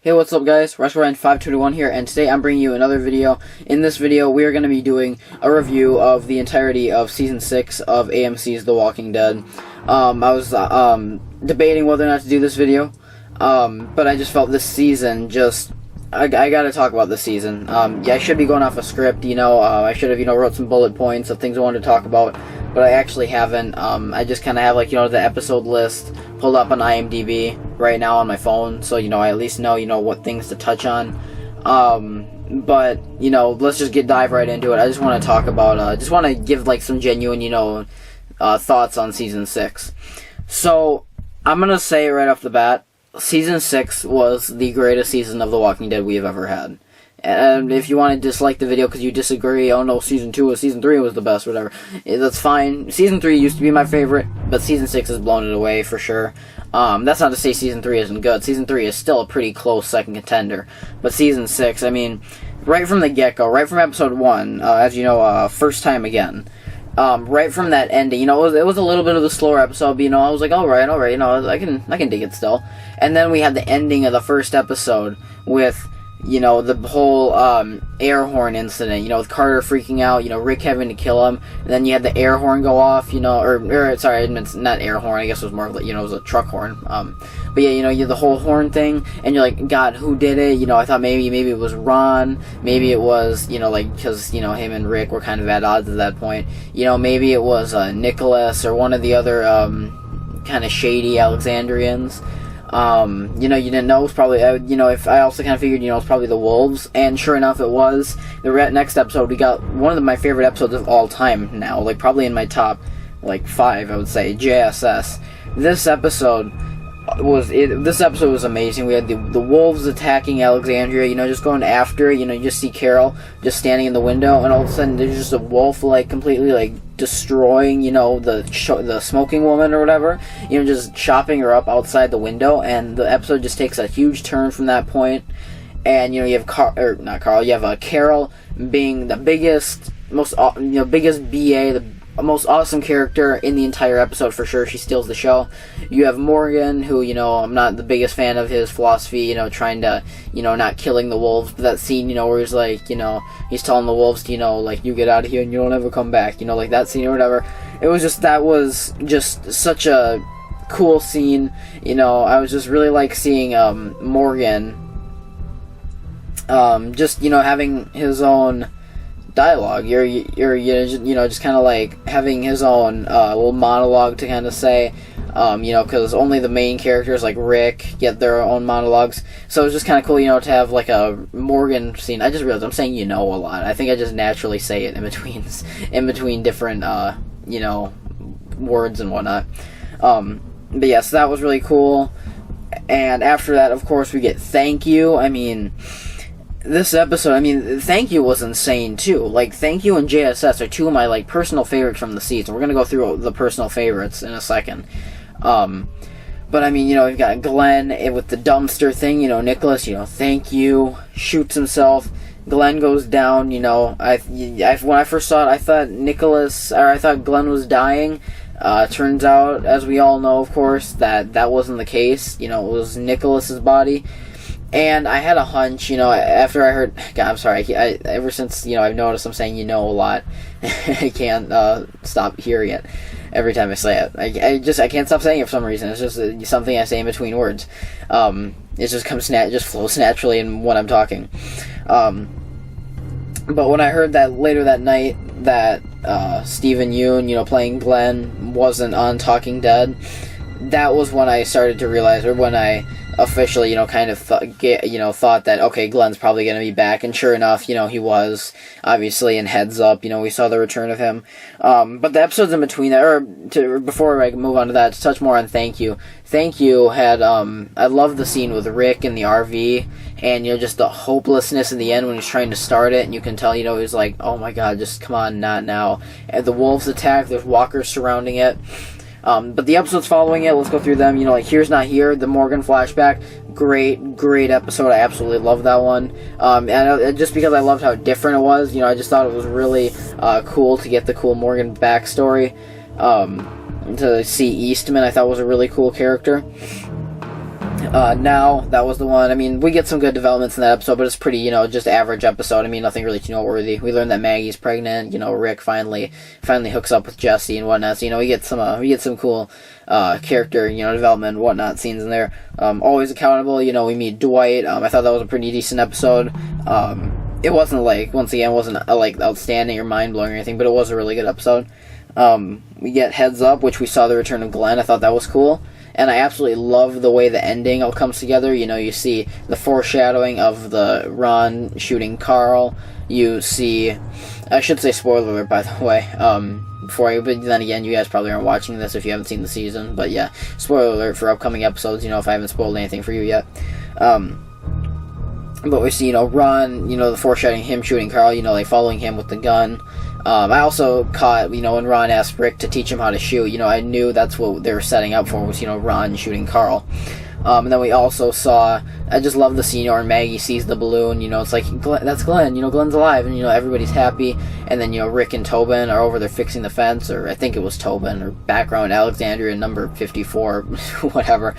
Hey, what's up guys? WrestleRyan521 here, and today I'm bringing you another video. In this video, we are going to be doing a review of the entirety of Season 6 of AMC's The Walking Dead. I was debating whether or not to do this video, but I just felt this season I gotta talk about this season. Yeah, I should be going off a script, I should have, wrote some bullet points of things I wanted to talk about, but I actually haven't. I just kind of have, the episode list pulled up on IMDb right now on my phone, so, I at least know, what things to touch on. But, let's just dive right into it. I just want to talk about, just want to give, some genuine, thoughts on Season 6. So, I'm gonna say right off the bat, Season 6 was the greatest season of The Walking Dead we have ever had. And if you want to dislike the video because you disagree, oh no, Season 2 or Season 3 was the best, whatever, that's fine. Season 3 used to be my favorite, but Season 6 has blown it away for sure. That's not to say Season 3 isn't good. Season 3 is still a pretty close second contender. But Season 6, right from the get-go, right from Episode 1, as you know, first time again, right from that ending, it was a little bit of a slower episode, but, I was like, alright, I can dig it still. And then we had the ending of the first episode with, the whole, air horn incident, with Carter freaking out, Rick having to kill him, and then you had the air horn go off, sorry, it's not air horn, I guess it was more of, it was a truck horn, but yeah, you had the whole horn thing, and you're like, God, who did it? I thought maybe it was Ron, maybe it was, because, him and Rick were kind of at odds at that point, maybe it was, Nicholas, or one of the other, kind of shady Alexandrians. You didn't know. It was probably, if I also kind of figured, it was probably the Wolves, and sure enough, it was. The next episode, we got one of my favorite episodes of all time now, probably in my top, 5, I would say, JSS. This episode was amazing. We had the Wolves attacking Alexandria, just going after, you just see Carol just standing in the window, and all of a sudden, there's just a wolf, completely, destroying, the smoking woman or whatever, just chopping her up outside the window, and the episode just takes a huge turn from that point, and, you have Carol being the biggest, biggest BA, the most awesome character in the entire episode for sure. She steals the show. You have Morgan, who, I'm not the biggest fan of his philosophy, trying to, not killing the wolves, but that scene, where he's he's telling the wolves to, you get out of here and you don't ever come back, that scene or whatever. That was just such a cool scene, I was just really seeing, Morgan, just, having his own dialogue. You're just kind of having his own little monologue to kind of say, because only the main characters like Rick get their own monologues. So it's just kind of cool, to have a Morgan scene. I just realized I'm saying a lot. I think I just naturally say it in between different words and whatnot. But yeah, so that was really cool. And after that, of course, we get Thank You. This episode, Thank You was insane, too. Thank You and JSS are two of my, personal favorites from the season. We're gonna go through the personal favorites in a second. But, we've got Glenn with the dumpster thing, Nicholas, Thank You, shoots himself. Glenn goes down, when I first saw it, I thought Glenn was dying. Turns out, as we all know, of course, that wasn't the case. It was Nicholas's body. And I had a hunch, after I heard, God, I'm sorry, ever since, I've noticed I'm saying a lot, I can't, stop hearing it every time I say it. I can't stop saying it for some reason. It's just something I say in between words. It just just flows naturally in when I'm talking. But when I heard that later that night that, Stephen Yeun, playing Glenn, wasn't on Talking Dead, that was when I started to realize, or when I officially, kind of thought that, okay, Glenn's probably going to be back, and sure enough, he was, obviously, in Heads Up, we saw the return of him, but the episodes in between that, before I move on to that, to touch more on Thank You had, I love the scene with Rick in the RV, and, just the hopelessness in the end when he's trying to start it, and you can tell, he's like, oh my god, just come on, not now, and the wolves attack, there's walkers surrounding it. But the episodes following it, let's go through them. Here's Not Here, the Morgan flashback. Great episode. I absolutely love that one. And just because I loved how different it was, I just thought it was really cool to get the cool Morgan backstory. To see Eastman, I thought was a really cool character. Now, that was the one. I mean, we get some good developments in that episode, but it's pretty, just average episode. I mean, nothing really too noteworthy. We learn that Maggie's pregnant. Rick finally hooks up with Jesse and whatnot. So, we get some cool character, development and whatnot scenes in there. Always accountable. We meet Dwight. I thought that was a pretty decent episode. It wasn't wasn't outstanding or mind blowing or anything, but it was a really good episode. We get Heads Up, which we saw the return of Glenn. I thought that was cool. And I absolutely love the way the ending all comes together. You see the foreshadowing of the Ron shooting Carl. You see, I should say spoiler alert, by the way, but then again, you guys probably aren't watching this if you haven't seen the season. But yeah, spoiler alert for upcoming episodes, if I haven't spoiled anything for you yet. But we see, Ron, the foreshadowing him shooting Carl, following him with the gun. I also caught, when Ron asked Rick to teach him how to shoot, I knew that's what they were setting up for, was, Ron shooting Carl. And then we also saw, I just love the scene where Maggie sees the balloon, it's like, that's Glenn, Glenn's alive, and, everybody's happy. And then, Rick and Tobin are over there fixing the fence, or I think it was Tobin, or background Alexandria number 54, whatever.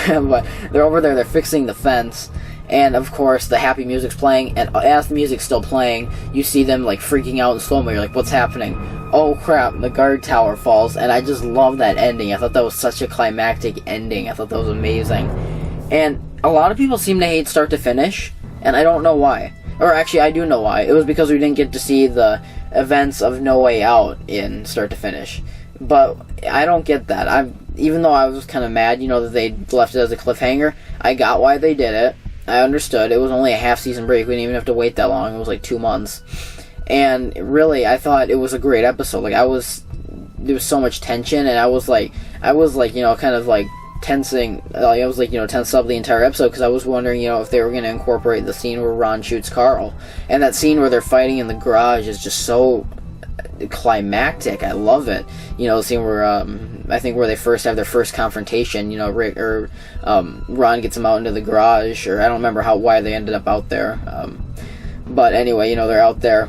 But they're over there, they're fixing the fence. And, of course, the happy music's playing, and as the music's still playing, you see them, freaking out in slow-mo. You're like, what's happening? Oh, crap, the guard tower falls, and I just love that ending. I thought that was such a climactic ending. I thought that was amazing. And a lot of people seem to hate start to finish, and I don't know why. Or, actually, I do know why. It was because we didn't get to see the events of No Way Out in start to finish. But I don't get that. Even though I was kind of mad, that they left it as a cliffhanger, I got why they did it. I understood. It was only a half-season break. We didn't even have to wait that long. It was 2 months. And really, I thought it was a great episode. There was so much tension, and I was kind of tensing. I was tensed up the entire episode because I was wondering, if they were going to incorporate the scene where Ron shoots Carl. And that scene where they're fighting in the garage is just so climactic. I love it. The scene where I think where they first have their first confrontation. Rick or Ron gets them out into the garage, or I don't remember why they ended up out there. But anyway, they're out there,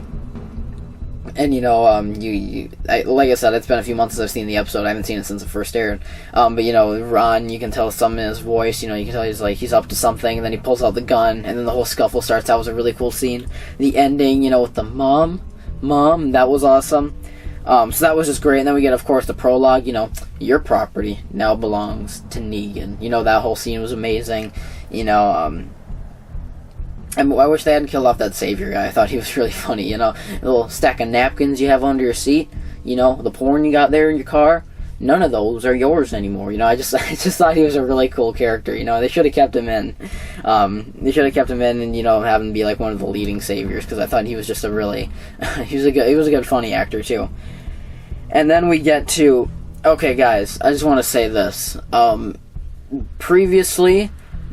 and like I said, it's been a few months since I've seen the episode. I haven't seen it since it first aired. But Ron, you can tell something in his voice. You can tell he's up to something, and then he pulls out the gun, and then the whole scuffle starts. That was a really cool scene. The ending, with the mom, that was awesome. So that was just great. And then we get, of course, the prologue, your property now belongs to Negan. That whole scene was amazing. I wish they hadn't killed off that savior guy. I thought he was really funny, the little stack of napkins you have under your seat, the porn you got there in your car, none of those are yours anymore. I just thought he was a really cool character. They should have kept him in. They should have kept him in and, have him be one of the leading saviors, because I thought he was just a really, he was a good funny actor too. And then we get to, okay guys, I just want to say this. Previously,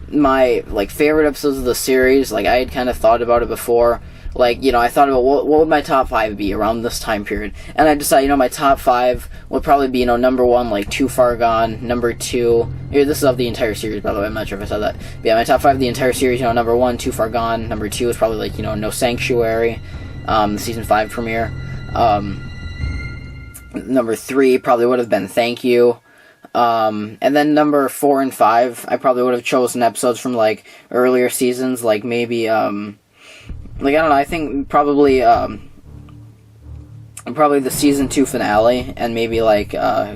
my favorite episodes of the series, I had kind of thought about it before. I thought about what would my top 5 be around this time period, and I decided, my top 5 would probably be, number 1, Too Far Gone, number 2, here, this is of the entire series, by the way, I'm not sure if I said that, but yeah, my top 5 of the entire series, number 1, Too Far Gone, number 2 is probably, No Sanctuary, the season 5 premiere, number 3 probably would have been Thank You. And then number 4 and 5, I probably would have chosen episodes from earlier seasons, maybe I don't know, I think probably the season 2 finale, and maybe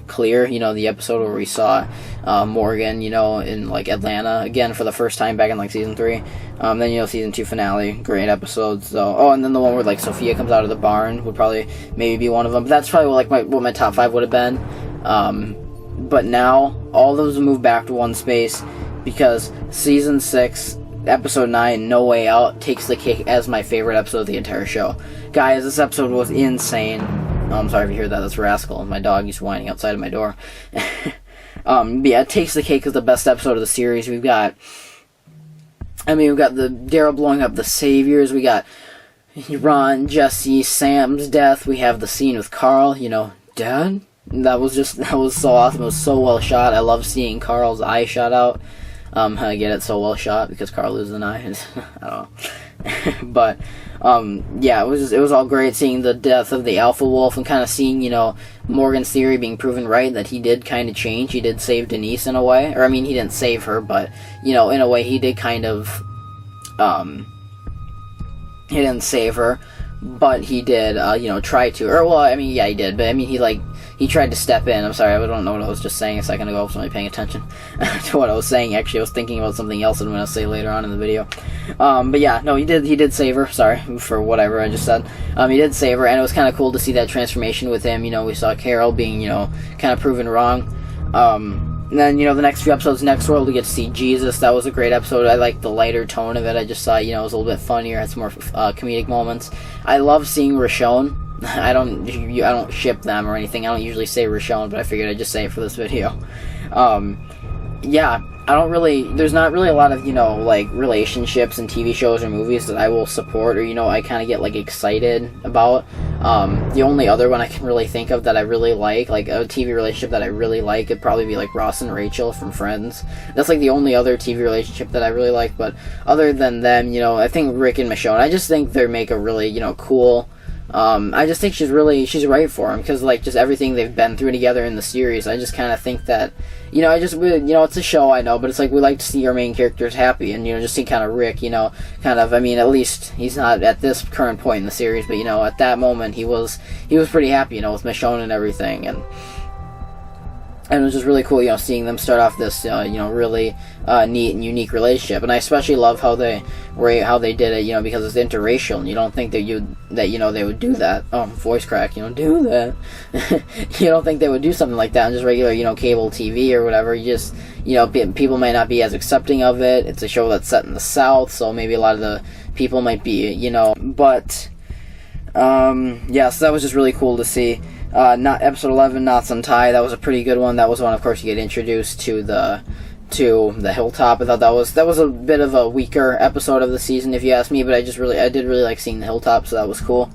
Clear, the episode where we saw Morgan, in Atlanta again for the first time back in season 3. Then season 2 finale, great episodes. So and then the one where Sophia comes out of the barn would probably maybe be one of them. But that's probably what my top 5 would have been. But now all those move back to one space, because season 6, episode 9, No Way Out, takes the cake as my favorite episode of the entire show. Guys, this episode was insane. I'm sorry if you hear that. That's Rascal. My dog is whining outside of my door. Yeah, it takes the cake as the best episode of the series. We've got the Daryl blowing up the Saviors. We got Ron, Jesse, Sam's death. We have the scene with Carl, Dad? That was so awesome. It was so well shot. I love seeing Carl's eye shot out. I get it, so well shot, because Carl loses an eye. I don't know. But Yeah, it was all great seeing the death of the Alpha Wolf and kind of seeing, Morgan's theory being proven right, that he did kind of change. He did save Denise in a way. Or, I mean, he didn't save her, but, in a way he did kind of, he didn't save her, but he did, try to. Or, well, I mean, yeah, he did, but, I mean, he tried to step in. I'm sorry, I don't know what I was just saying a second ago. I wasn't really paying attention to what I was saying. Actually, I was thinking about something else I'm going to say later on in the video. But yeah, no, he did save her. Sorry for whatever I just said. He did save her, and it was kind of cool to see that transformation with him. We saw Carol being, kind of proven wrong. And then, the next few episodes, Next World, we get to see Jesus. That was a great episode. I liked the lighter tone of it. I just thought, it was a little bit funnier, had some more comedic moments. I love seeing Rashon. I don't ship them or anything. I don't usually say Rashon, but I figured I'd just say it for this video. Yeah, there's not really a lot of, relationships in TV shows or movies that I will support or, I kind of get, excited about. The only other one I can really think of that I really like a TV relationship that I really like, it'd probably be, Ross and Rachel from Friends. That's, the only other TV relationship that I really like, but other than them, I think Rick and Michonne, I just think they make a really, cool... I just think she's right for him, because, just everything they've been through together in the series, I just kind of think that, it's a show, I know, but it's we like to see our main characters happy, and, just see kind of Rick, I mean, at least he's not at this current point in the series, but, at that moment, he was pretty happy, with Michonne and everything, and it was just really cool, seeing them start off this, really neat and unique relationship. And I especially love how they did it, because it's interracial, and you don't think that they would do that. Oh, voice crack, do that. You don't think they would do something like that on just regular, cable TV or whatever. You just, people might not be as accepting of it. It's a show that's set in the South, so maybe a lot of the people might be, but, yeah, so that was just really cool to see. Not episode 11, Knots Untied. That was a pretty good one. That was one, of course, you get introduced to the hilltop. I thought that was a bit of a weaker episode of the season, if you ask me. But I did really like seeing the hilltop, so that was cool.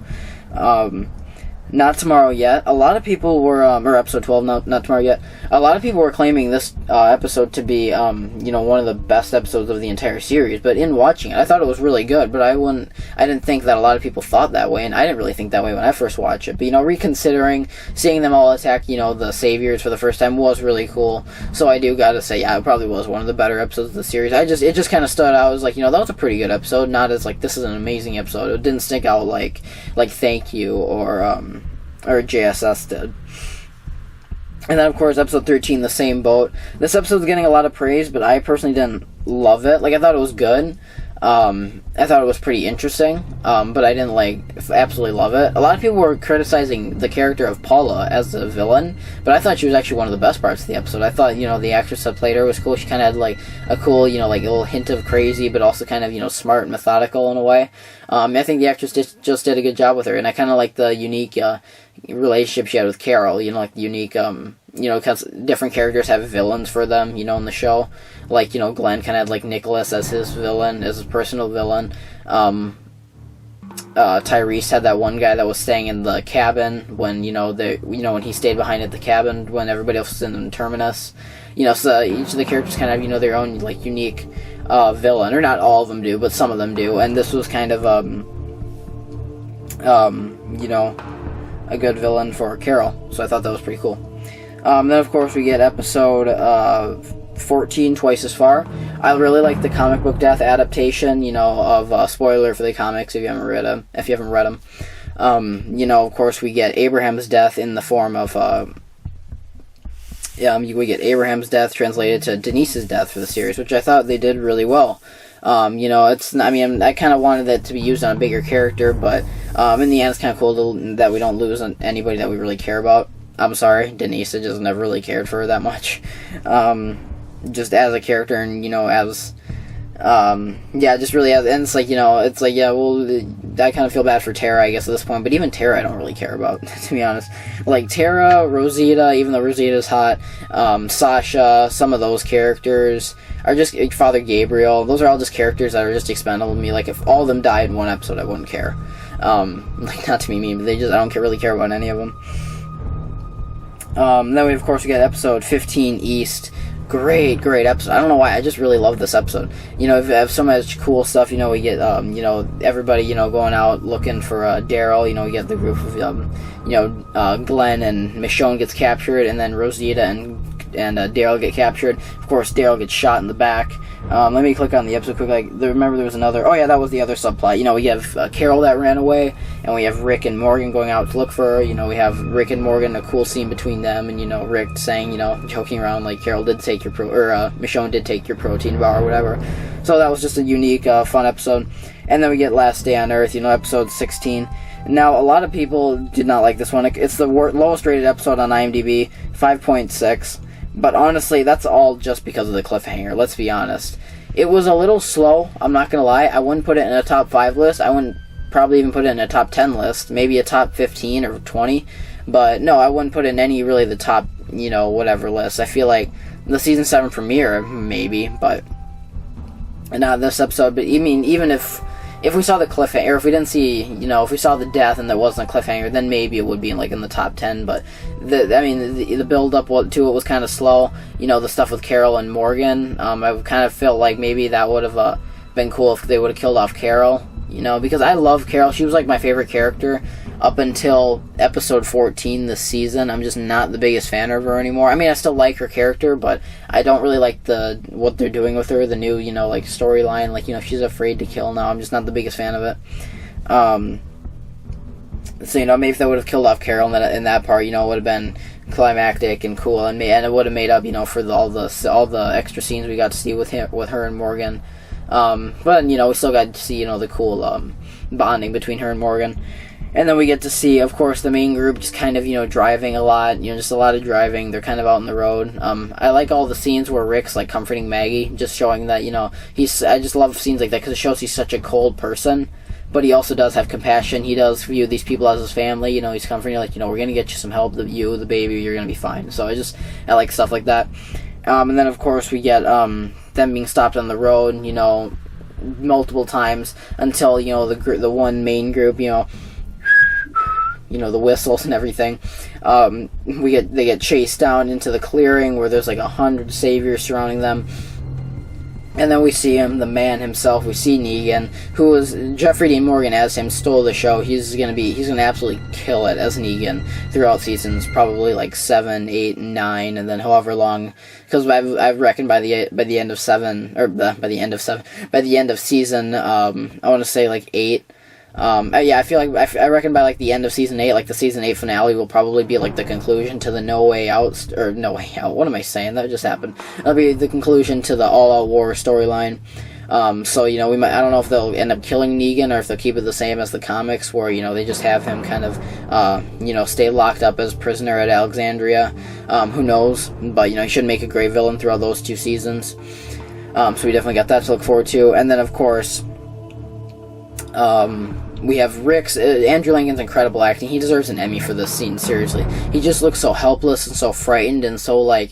Not Tomorrow Yet. A lot of people were, or episode 12, not Tomorrow Yet. A lot of people were claiming this episode to be, one of the best episodes of the entire series. But in watching it, I thought it was really good. But I didn't think that a lot of people thought that way, and I didn't really think that way when I first watched it. But reconsidering, seeing them all attack, the saviors for the first time was really cool. So I do gotta say, yeah, it probably was one of the better episodes of the series. It just kind of stood out. I was like, that was a pretty good episode. Not as this is an amazing episode. It didn't stick out like Thank You or JSS did. And then, of course, episode 13, The Same Boat. This episode's getting a lot of praise, but I personally didn't love it. I thought it was good. I thought it was pretty interesting, but I didn't, absolutely love it. A lot of people were criticizing the character of Paula as the villain, but I thought she was actually one of the best parts of the episode. I thought, the actress that played her was cool. She kind of had, a cool, a little hint of crazy, but also kind of, smart and methodical in a way. I think the actress just did a good job with her, and I kind of like the unique, relationship she had with Carol, the unique, because different characters have villains for them, in the show. Glenn kind of had, Nicholas as his villain, as his personal villain. Tyrese had that one guy that was staying in the cabin when, when he stayed behind at the cabin when everybody else was in the terminus. So each of the characters kind of have, their own, unique, villain. Or not all of them do, but some of them do. And this was kind of, a good villain for Carol. So I thought that was pretty cool. Then, of course, we get episode 14, Twice as Far. I really like the comic book death adaptation, of spoiler for the comics if you haven't read them. Of course, we get Abraham's death in the form of we get Abraham's death translated to Denise's death for the series, which I thought they did really well. I kind of wanted it to be used on a bigger character, but in the end, it's kind of cool that we don't lose on anybody that we really care about. I'm sorry, Denise, I just never really cared for her that much. Just as a character, and, as, just really as, and it's I kind of feel bad for Tara, I guess, at this point, but even Tara I don't really care about, to be honest. Tara, Rosita, even though Rosita's hot, Sasha, some of those characters are just, Father Gabriel, those are all just characters that are just expendable to me. If all of them died in one episode, I wouldn't care. Not to be mean, but I don't really care about any of them. Then we, of course, get episode 15, East, Great episode. I don't know why, I just really love this episode. You know, we have so much cool stuff. You know, we get everybody, going out looking for Daryl. You know, we get the group of Glenn and Michonne gets captured, and then Rosita and Daryl get captured. Of course, Daryl gets shot in the back. Let me click on the episode quick. Remember there was another... Oh, yeah, that was the other subplot. You know, we have Carol that ran away, and we have Rick and Morgan going out to look for her. You know, we have Rick and Morgan, a cool scene between them, and, Rick saying, joking around like Carol did take your... Michonne did take your protein bar or whatever. So that was just a unique, fun episode. And then we get Last Day on Earth, episode 16. Now, a lot of people did not like this one. It's the lowest rated episode on IMDb, 5.6. But honestly, that's all just because of the cliffhanger, let's be honest. It was a little slow, I'm not going to lie. I wouldn't put it in a top 5 list. I wouldn't probably even put it in a top 10 list. Maybe a top 15 or 20. But no, I wouldn't put it in any really the top, whatever list. I feel like the Season 7 premiere, maybe, but not this episode. But I mean, even if we saw the cliffhanger, or if we didn't see, if we saw the death and there wasn't a cliffhanger, then maybe it would be in the top 10, but the build-up to it was kind of slow. The stuff with Carol and Morgan, I kind of felt like maybe that would have been cool if they would have killed off Carol, because I love Carol. She was my favorite character up until episode 14 this season. I'm just not the biggest fan of her anymore. I mean, I still like her character, but I don't really like what they're doing with her, the new, storyline. She's afraid to kill now. I'm just not the biggest fan of it. So, maybe if they would have killed off Carol in that part, it would have been climactic and cool, and it would have made up, for all the extra scenes we got to see with her and Morgan. But, we still got to see, the cool bonding between her and Morgan. And then we get to see, of course, the main group just kind of, driving a lot, just a lot of driving. They're kind of out on the road. I like all the scenes where Rick's, comforting Maggie, just showing that, I just love scenes like that because it shows he's such a cold person, but he also does have compassion. He does view these people as his family, he's comforting you, we're going to get you some help, the baby, you're going to be fine. So I like stuff like that. And then, of course, we get them being stopped on the road, multiple times until, the one main group, the whistles and everything. They get chased down into the clearing where there's 100 saviors surrounding them. And then we see him, the man himself. We see Negan, who was Jeffrey Dean Morgan as him, stole the show. He's gonna absolutely kill it as Negan throughout seasons, probably 7, 8, and 9, and then however long. Because I've reckoned by the end of season, I want to say 8. I feel I reckon by the end of season 8, the season 8 finale will probably be the conclusion to the No Way Out, what am I saying? That just happened. That'll be the conclusion to the All Out War storyline. So, we might, I don't know if they'll end up killing Negan or if they'll keep it the same as the comics where, they just have him kind of, stay locked up as prisoner at Alexandria. Who knows? But, he should make a great villain throughout those 2 seasons. So we definitely got that to look forward to. And then, of course, we have Rick's, Andrew Lincoln's incredible acting. He deserves an Emmy for this scene, seriously. He just looks so helpless and so frightened and so I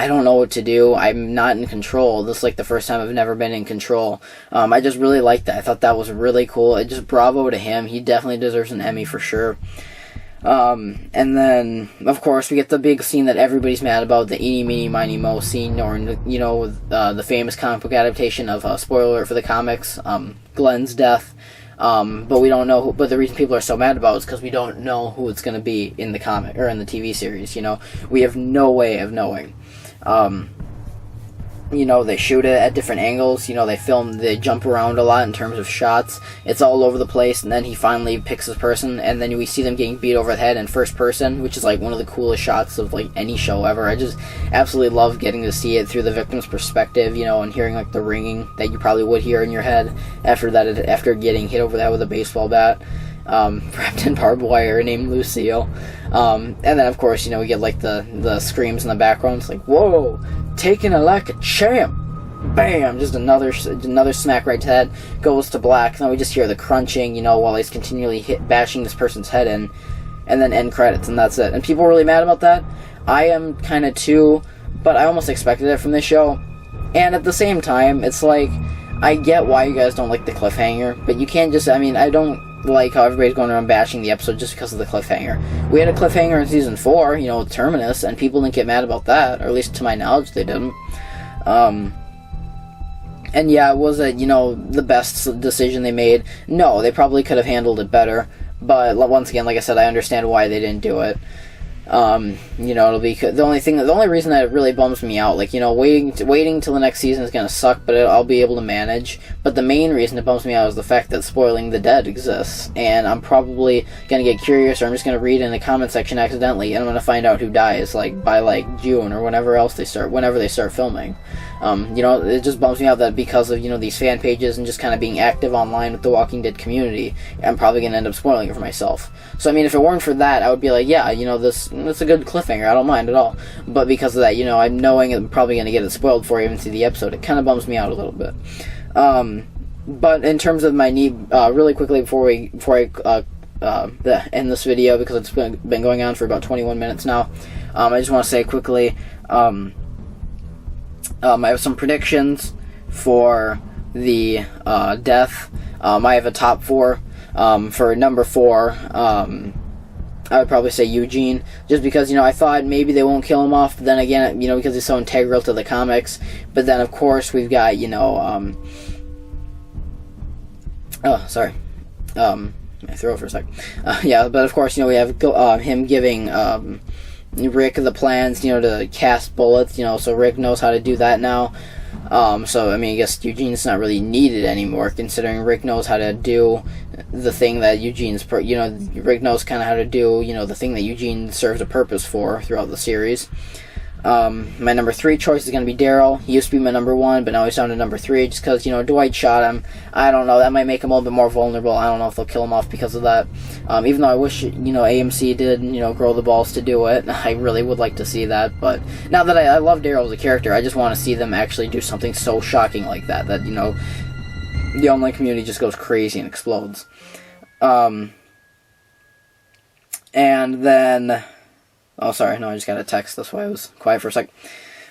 don't know what to do. I'm not in control. This is the first time I've never been in control. I just really liked that. I thought that was really cool. Just bravo to him. He definitely deserves an Emmy for sure. And then, of course, we get the big scene that everybody's mad about, the eeny, meeny, miny, mo scene, or, the famous comic book adaptation of, spoiler alert for the comics, Glenn's death. But we don't know but the reason people are so mad about it is because we don't know who it's going to be in the comic, or in the TV series, We have no way of knowing. They shoot it at different angles, they jump around a lot in terms of shots. It's all over the place, and then he finally picks his person, and then we see them getting beat over the head in first person, which is one of the coolest shots of any show ever. I just absolutely love getting to see it through the victim's perspective, and hearing the ringing that you probably would hear in your head after getting hit over the head with a baseball bat. Wrapped in barbed wire, named Lucille. And then, of course, we get the screams in the background. It's whoa, taking it like a champ. Bam! Just another smack right to the head. Goes to black. And then we just hear the crunching, while he's continually bashing this person's head in. And then end credits, and that's it. And people are really mad about that. I am kind of too, but I almost expected it from this show. And at the same time, it's I get why you guys don't like the cliffhanger, but you can't just, I don't like how everybody's going around bashing the episode just because of the cliffhanger. We had a cliffhanger in season 4, Terminus, and people didn't get mad about that, or at least to my knowledge they didn't. And yeah, was it, the best decision they made? No, they probably could have handled it better. But once again, like I said, I understand why they didn't do it. It'll be the only reason that it really bums me out, waiting till the next season is gonna suck, but I'll be able to manage. But the main reason it bums me out is the fact that spoiling the dead exists, and I'm probably gonna get curious, or I'm just gonna read in the comment section accidentally, and I'm gonna find out who dies, by June or whenever they start filming. It just bums me out that because of these fan pages and just kind of being active online with the Walking Dead community, I'm probably gonna end up spoiling it for myself. So I mean, if it weren't for that, I would be like, yeah, it's a good cliffhanger, I don't mind at all. But because of that, I'm knowing I'm probably going to get it spoiled before I even see the episode, it kind of bums me out a little bit. But in terms of my need, really quickly before I end this video, because it's been going on for about 21 minutes now, I just want to say quickly, I have some predictions for the death. I have a top 4. For number 4, I would probably say Eugene, just because, I thought maybe they won't kill him off, but then again, because he's so integral to the comics. But then, of course, we've got, my throat for a sec. But of course, we have him giving Rick the plans, to cast bullets, so Rick knows how to do that now. So, I mean, I guess Eugene's not really needed anymore, considering Rick knows how to do the thing that Rick knows kind of how to do, the thing that Eugene serves a purpose for throughout the series. My number 3 choice is going to be Daryl. He used to be my number 1, but now he's down to number 3, just because, Dwight shot him. I don't know, that might make him a little bit more vulnerable. I don't know if they'll kill him off because of that. Even though I wish, AMC did, grow the balls to do it. I really would like to see that, but now that I love Daryl as a character, I just want to see them actually do something so shocking like that, the online community just goes crazy and explodes. And then... Oh, sorry, no, I just got a text, that's why I was quiet for a sec.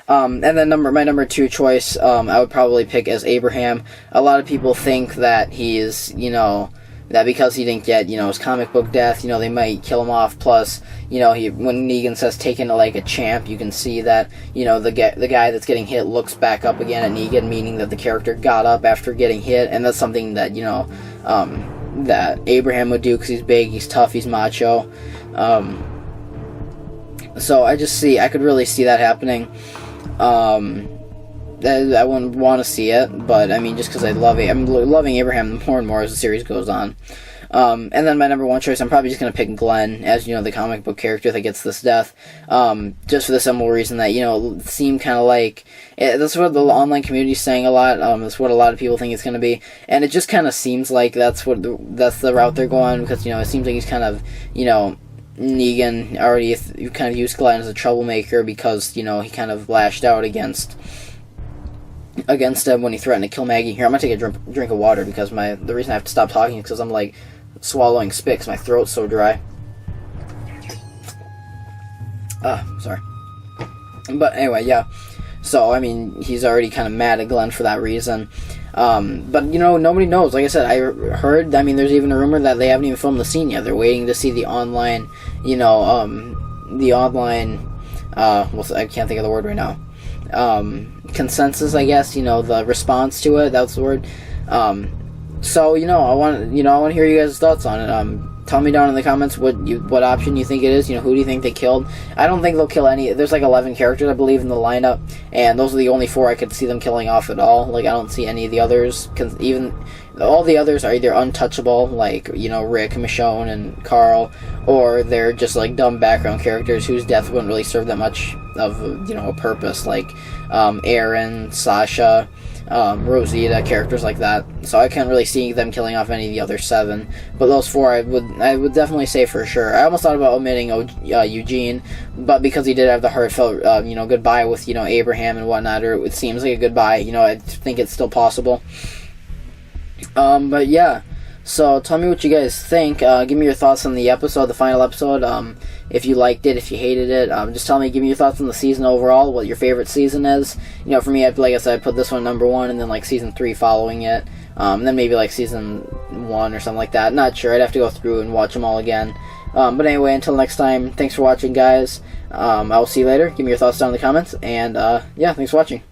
And then my number 2 choice, I would probably pick as Abraham. A lot of people think that he's, that because he didn't get, his comic book death, they might kill him off. Plus, when Negan says taking it like a champ, you can see that, the guy that's getting hit looks back up again at Negan, meaning that the character got up after getting hit, and that's something that, that Abraham would do, because he's big, he's tough, he's macho. So I could really see that happening. I wouldn't want to see it, but I mean, just because I'm loving Abraham more and more as the series goes on. And then my number 1 choice, I'm probably just going to pick Glenn as, the comic book character that gets this death. Just for the simple reason that, it seemed kind of like, that's what the online community is saying a lot. That's what a lot of people think it's going to be. And it just kind of seems like that's the route they're going, because, it seems like he's kind of, Negan already kind of used Glenn as a troublemaker because, he kind of lashed out against him when he threatened to kill Maggie. Here, I'm going to take a drink of water, because the reason I have to stop talking is because I'm, swallowing spit because my throat's so dry. Sorry. But anyway, yeah. So, I mean, he's already kind of mad at Glenn for that reason. But, nobody knows. Like I said, I heard, there's even a rumor that they haven't even filmed the scene yet. They're waiting to see the online, I can't think of the word right now. Consensus, I guess, the response to it, that's the word. So, I want to hear you guys' thoughts on it. Tell me down in the comments what option you think it is. Who do you think they killed? I don't think they'll kill any. There's 11 characters, I believe, in the lineup, and those are the only 4 I could see them killing off at all. I don't see any of the others. Even all the others are either untouchable, Rick, Michonne, and Carl, or they're just dumb background characters whose death wouldn't really serve that much of a purpose, Aaron, Sasha, Rosita, characters like that. So I can't really see them killing off any of the other 7. But those 4 I would definitely say for sure. I almost thought about omitting Eugene, but because he did have the heartfelt goodbye with Abraham and whatnot, or it seems like a goodbye, I think it's still possible. But yeah. So tell me what you guys think. Give me your thoughts on the episode, the final episode. If you liked it, if you hated it, just tell me. Give me your thoughts on the season overall. What your favorite season is. For me, like I said, I put this one number 1, and then season 3 following it. And then maybe season 1 or something like that. Not sure. I'd have to go through and watch them all again. But anyway, until next time, thanks for watching, guys. I will see you later. Give me your thoughts down in the comments. And yeah, thanks for watching.